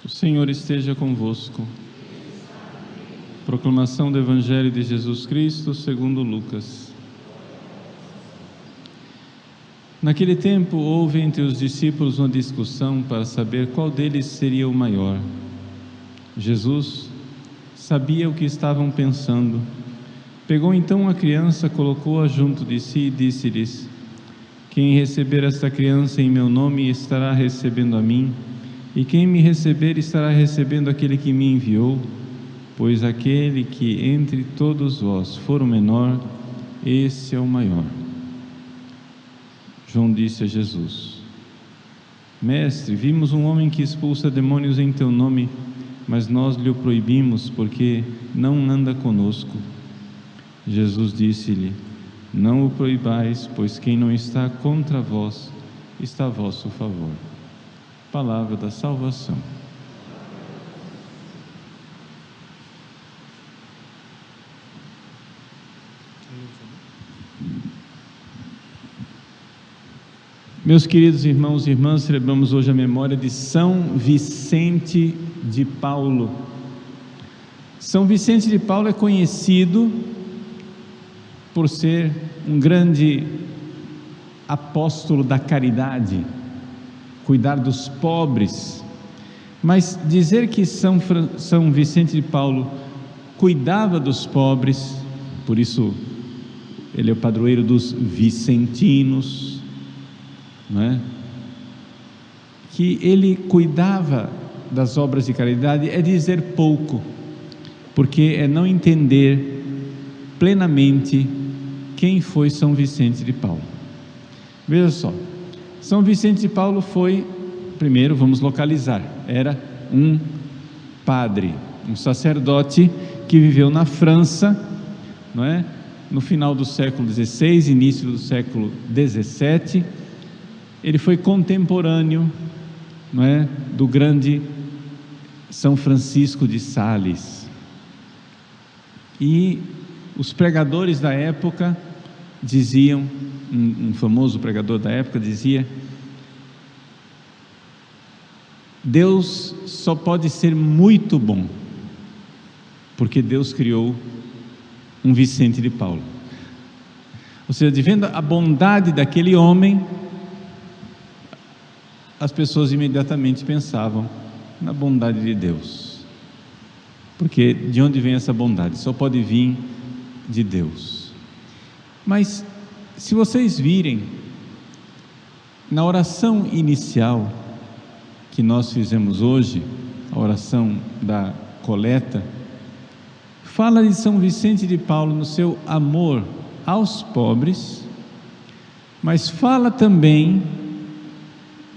O Senhor esteja convosco. Proclamação do Evangelho de Jesus Cristo segundo Lucas. Naquele tempo houve entre os discípulos uma discussão para saber qual deles seria o maior. Jesus sabia o que estavam pensando. Pegou então a criança, colocou-a junto de si e disse-lhes: quem receber esta criança em meu nome estará recebendo a mim, e quem me receber estará recebendo aquele que me enviou, pois aquele que entre todos vós for o menor, esse é o maior. João disse a Jesus: Mestre, vimos um homem que expulsa demônios em teu nome, mas nós lhe o proibimos porque não anda conosco. Jesus disse-lhe: não o proibais, pois quem não está contra vós, está a vosso favor. Palavra da salvação. Meus queridos irmãos e irmãs, celebramos hoje a memória de São Vicente de Paulo. São Vicente de Paulo é conhecido por ser um grande apóstolo da caridade, cuidar dos pobres. Mas dizer que São Vicente de Paulo cuidava dos pobres, por isso ele é o padroeiro dos vicentinos, não é? Que ele cuidava das obras de caridade é dizer pouco, porque é não entender plenamente quem foi São Vicente de Paulo. Veja só, São Vicente de Paulo foi, primeiro vamos localizar, era um padre, um sacerdote que viveu na França, não é? No final do século XVI, início do século XVII. Ele foi contemporâneo, não é, do grande São Francisco de Sales. E os pregadores da época diziam, um famoso pregador da época dizia: Deus só pode ser muito bom, porque Deus criou um Vicente de Paulo. Ou seja, vendo a bondade daquele homem, as pessoas imediatamente pensavam na bondade de Deus, porque de onde vem essa bondade? Só pode vir de Deus. Mas se vocês virem na oração inicial que nós fizemos hoje, a oração da coleta, fala de São Vicente de Paulo no seu amor aos pobres, mas fala também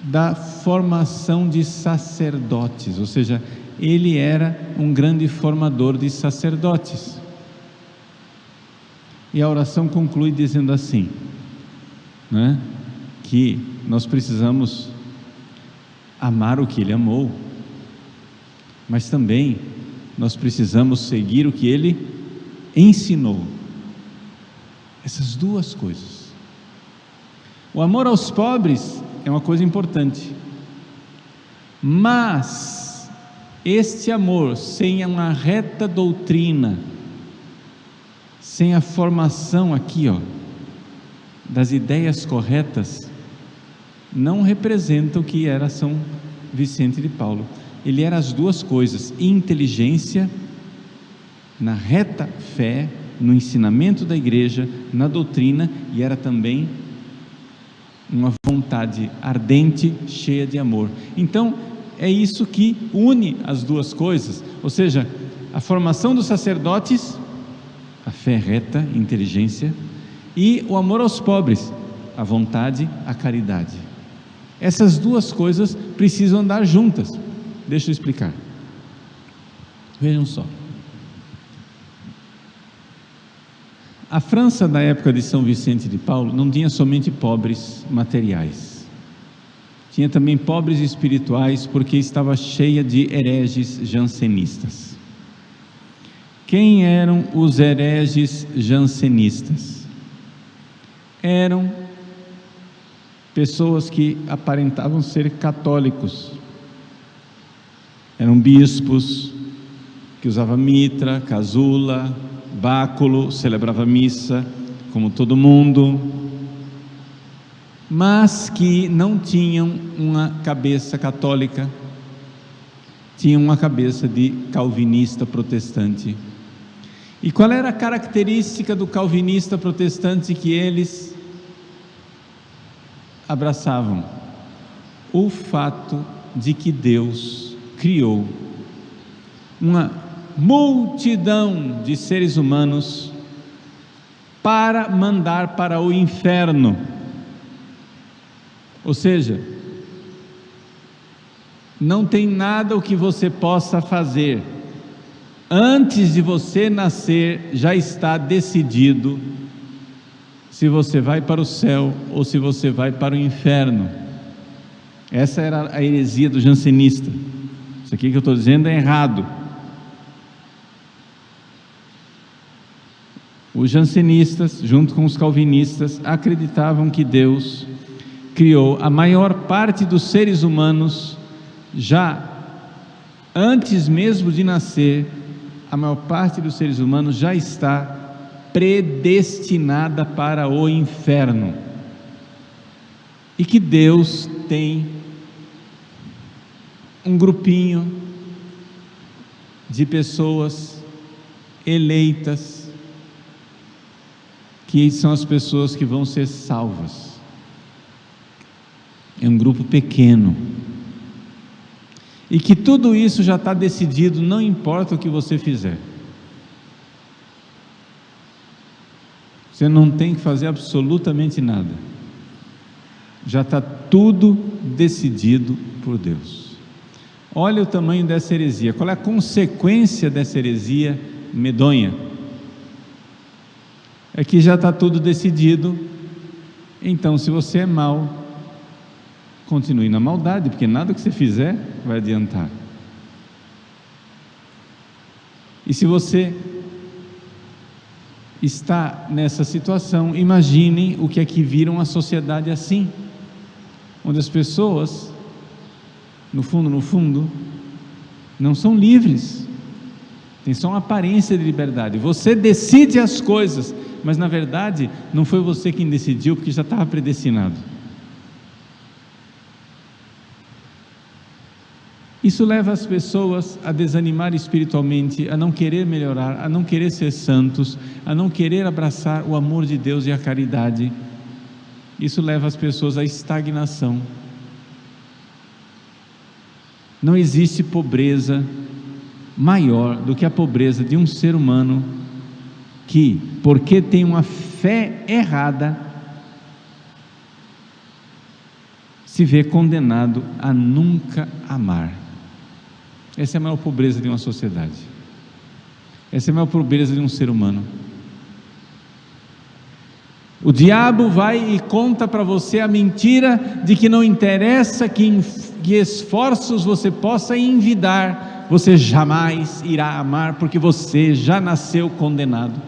da formação de sacerdotes, ou seja, ele era um grande formador de sacerdotes. E a oração conclui dizendo assim, né, que nós precisamos amar o que ele amou, mas também nós precisamos seguir o que ele ensinou. Essas duas coisas. O amor aos pobres é uma coisa importante, mas este amor sem uma reta doutrina, sem a formação aqui, das ideias corretas, não representa o que era São Vicente de Paulo. Ele era as duas coisas: inteligência na reta fé, no ensinamento da igreja, na doutrina, e era também uma vontade ardente, cheia de amor. Então é isso que une as duas coisas, ou seja, a formação dos sacerdotes, a fé reta, inteligência, e o amor aos pobres, a vontade, a caridade. Essas duas coisas precisam andar juntas. Deixa eu explicar. Vejam só. A França da época de São Vicente de Paulo não tinha somente pobres materiais, tinha também pobres espirituais, porque estava cheia de hereges jansenistas. Quem eram os hereges jansenistas? Eram pessoas que aparentavam ser católicos, Eram bispos que usavam mitra, casula, báculo, celebrava missa, como todo mundo, mas que não tinham uma cabeça católica, tinham uma cabeça de calvinista protestante. E qual era a característica do calvinista protestante que eles abraçavam? O fato de que Deus criou uma multidão de seres humanos para mandar para o inferno. Ou seja, não tem nada o que você possa fazer. Antes de você nascer, já está decidido se você vai para o céu ou se você vai para o inferno. Essa era a heresia do jansenista. Isso aqui que eu estou dizendo é errado. Os jansenistas, junto com os calvinistas, acreditavam que Deus criou a maior parte dos seres humanos já antes mesmo de nascer. A maior parte dos seres humanos já está predestinada para o inferno, e que Deus tem um grupinho de pessoas eleitas, que são as pessoas que vão ser salvas. É um grupo pequeno, e que tudo isso já está decidido, não importa o que você fizer. Você não tem que fazer absolutamente nada, já está tudo decidido por Deus. Olha o tamanho dessa heresia. Qual é a consequência dessa heresia medonha? É que já está tudo decidido. Então, se você é mau, continue na maldade, porque nada que você fizer vai adiantar. E se você está nessa situação, imagine o que é que vira uma sociedade assim, onde as pessoas, no fundo, não são livres, tem só uma aparência de liberdade. Você decide as coisas, mas na verdade não foi você quem decidiu, porque já estava predestinado. Isso leva as pessoas a desanimar espiritualmente, a não querer melhorar, a não querer ser santos, a não querer abraçar o amor de Deus e a caridade. Isso leva as pessoas à estagnação. Não existe pobreza maior do que a pobreza de um ser humano que, porque tem uma fé errada, se vê condenado a nunca amar. Essa é a maior pobreza de uma sociedade. Essa é a maior pobreza de um ser humano. O diabo vai e conta para você a mentira de que não interessa que esforços você possa envidar, você jamais irá amar, porque você já nasceu condenado.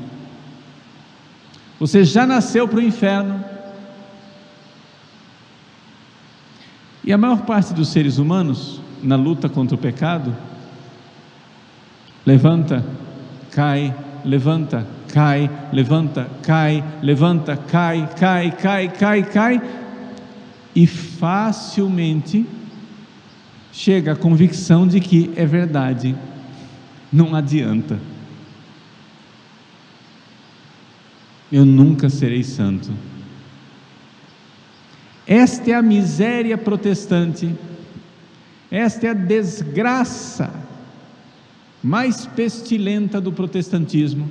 Você já nasceu para o inferno. E a maior parte dos seres humanos, na luta contra o pecado, levanta, cai, levanta, cai, levanta, cai, levanta, cai, cai, cai, cai, cai, e facilmente chega à convicção de que é verdade, não adianta, eu nunca serei santo. Esta é a miséria protestante. Esta é a desgraça mais pestilenta do protestantismo,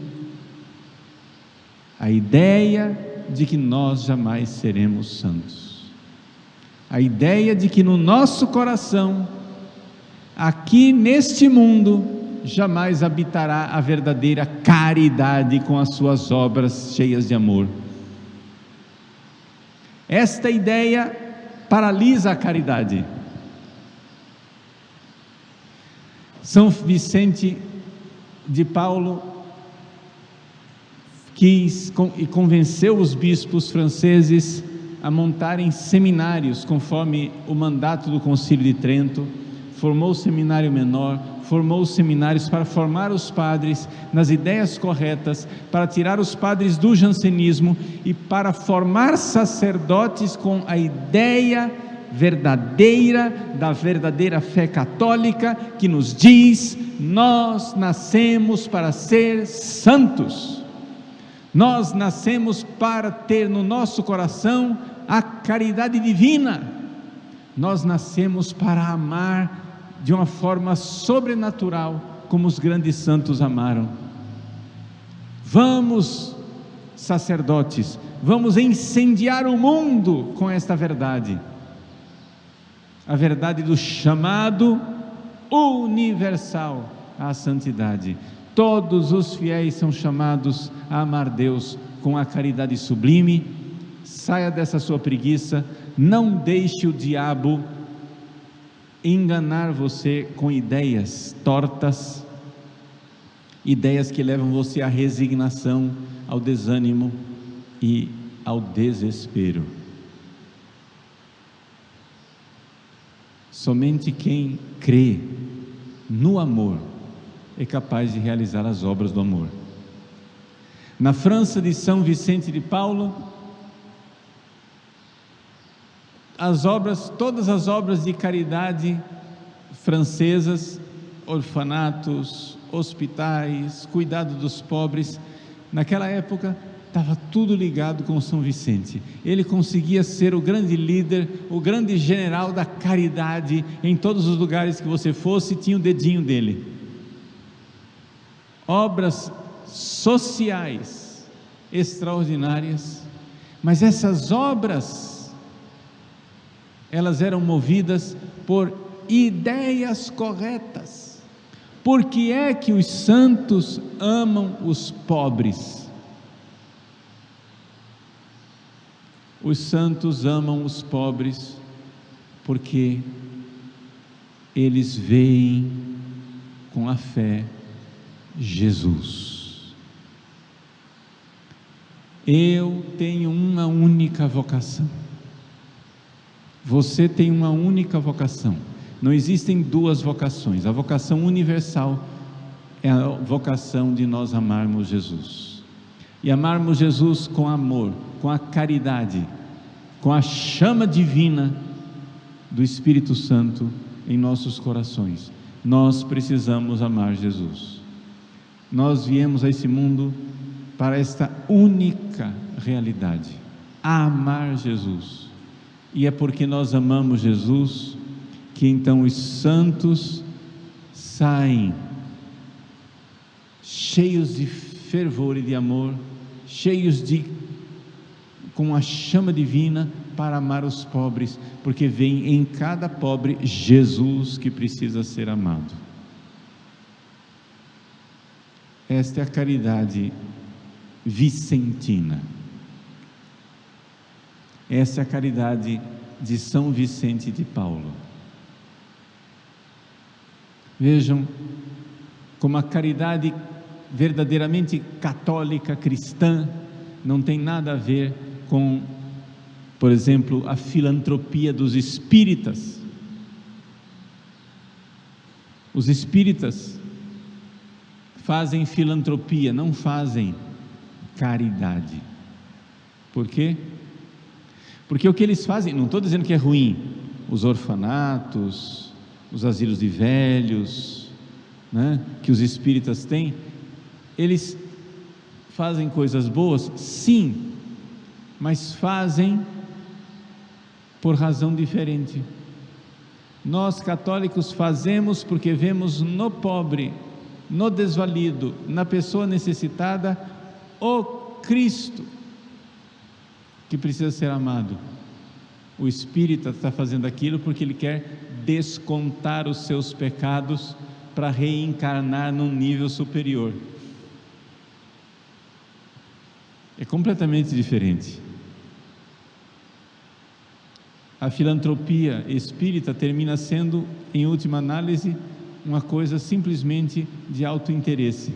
a ideia de que nós jamais seremos santos, a ideia de que no nosso coração, aqui neste mundo, jamais habitará a verdadeira caridade com as suas obras cheias de amor. Esta ideia paralisa a caridade. São Vicente de Paulo quis e convenceu os bispos franceses a montarem seminários, conforme o mandato do Concílio de Trento, formou o seminário menor, formou os seminários para formar os padres nas ideias corretas, para tirar os padres do jansenismo e para formar sacerdotes com a ideia verdadeira da verdadeira fé católica, que nos diz: nós nascemos para ser santos, nós nascemos para ter no nosso coração a caridade divina, nós nascemos para amar de uma forma sobrenatural, como os grandes santos amaram. Vamos, sacerdotes, vamos incendiar o mundo com esta verdade, a verdade do chamado universal à santidade. Todos os fiéis são chamados a amar Deus com a caridade sublime. Saia dessa sua preguiça, não deixe o diabo enganar você com ideias tortas, ideias que levam você à resignação, ao desânimo e ao desespero. Somente quem crê no amor é capaz de realizar as obras do amor. Na França de São Vicente de Paulo, todas as obras de caridade francesas, orfanatos, hospitais, cuidado dos pobres, naquela época estava tudo ligado com São Vicente. Ele conseguia ser o grande líder, o grande general da caridade. Em todos os lugares que você fosse, tinha o dedinho dele. Obras sociais extraordinárias, mas essas obras, elas eram movidas por ideias corretas. Por que é que os santos amam os pobres? Os santos amam os pobres porque eles veem com a fé Jesus. Eu tenho uma única vocação. Você tem uma única vocação. Não existem duas vocações. A vocação universal é a vocação de nós amarmos Jesus. E amarmos Jesus com amor, com a caridade, com a chama divina do Espírito Santo em nossos corações. Nós precisamos amar Jesus. Nós viemos a esse mundo para esta única realidade: amar Jesus. E é porque nós amamos Jesus que então os santos saem cheios de fervor e de amor, cheios com a chama divina para amar os pobres, porque vem em cada pobre Jesus que precisa ser amado. Esta é a caridade vicentina. Essa é a caridade de São Vicente de Paulo. Vejam como a caridade verdadeiramente católica, cristã, não tem nada a ver com, por exemplo, a filantropia dos espíritas. Os espíritas fazem filantropia, não fazem caridade. Por quê? Porque o que eles fazem, não estou dizendo que é ruim, os orfanatos, os asilos de velhos, né, que os espíritas têm, eles fazem coisas boas, sim, mas fazem por razão diferente. Nós católicos fazemos porque vemos no pobre, no desvalido, na pessoa necessitada, o Cristo que precisa ser amado. O espírita está fazendo aquilo porque ele quer descontar os seus pecados para reencarnar num nível superior. É completamente diferente. A filantropia espírita termina sendo, em última análise, uma coisa simplesmente de autointeresse.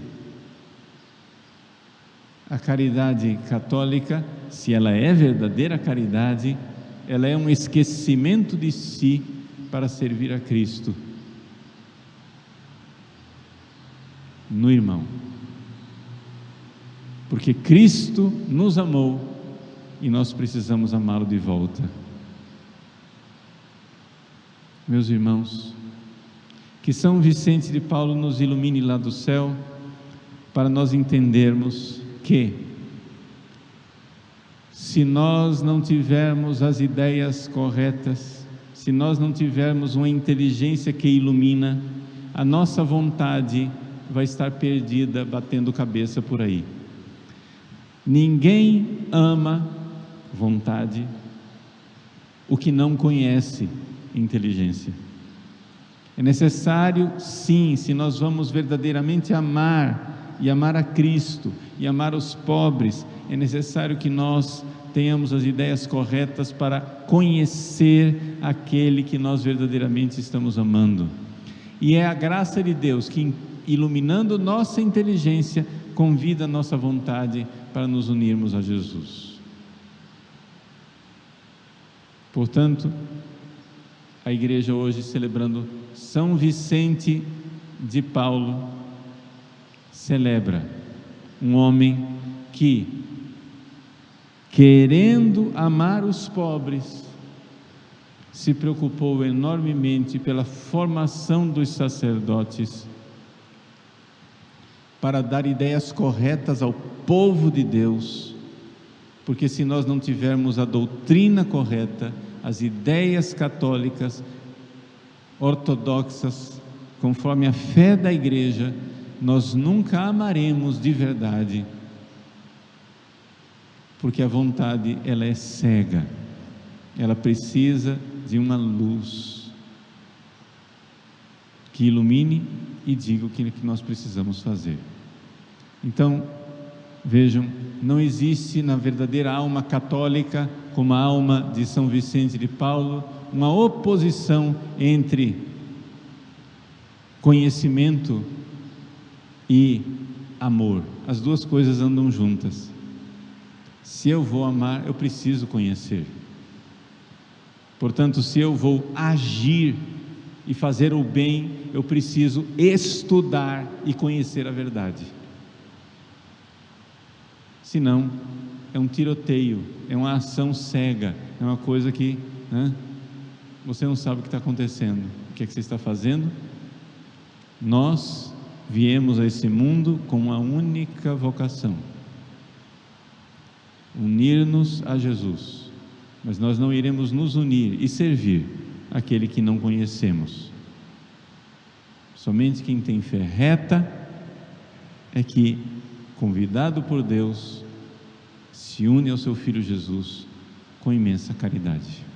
A caridade católica, se ela é verdadeira caridade, ela é um esquecimento de si para servir a Cristo. no irmão. Porque Cristo nos amou e nós precisamos amá-lo de volta. Meus irmãos, que São Vicente de Paulo nos ilumine lá do céu, para nós entendermos que, se nós não tivermos as ideias corretas, se nós não tivermos uma inteligência que ilumina, a nossa vontade vai estar perdida, batendo cabeça por aí. Ninguém ama vontade o que não conhece inteligência. É necessário, sim, se nós vamos verdadeiramente amar, e amar a Cristo, e amar os pobres, é necessário que nós tenhamos as ideias corretas para conhecer aquele que nós verdadeiramente estamos amando. E é a graça de Deus que, iluminando nossa inteligência, convida a nossa vontade para nos unirmos a Jesus. Portanto, a igreja hoje, celebrando São Vicente de Paulo, celebra um homem que, querendo amar os pobres, se preocupou enormemente pela formação dos sacerdotes, para dar ideias corretas ao povo de Deus, porque se nós não tivermos a doutrina correta, as ideias católicas, ortodoxas, conforme a fé da igreja, nós nunca amaremos de verdade, porque a vontade, ela é cega, ela precisa de uma luz que ilumine e diga o que nós precisamos fazer. Então, vejam, não existe na verdadeira alma católica, como a alma de São Vicente de Paulo, uma oposição entre conhecimento e amor. As duas coisas andam juntas. Se eu vou amar, eu preciso conhecer. Portanto, se eu vou agir e fazer o bem, eu preciso estudar e conhecer a verdade. Senão, é um tiroteio, é uma ação cega, é uma coisa que você não sabe o que está acontecendo. O que é que você está fazendo? Nós viemos a esse mundo com uma única vocação: unir-nos a Jesus. Mas nós não iremos nos unir e servir aquele que não conhecemos. Somente quem tem fé reta é que, convidado por Deus, se une ao seu Filho Jesus com imensa caridade.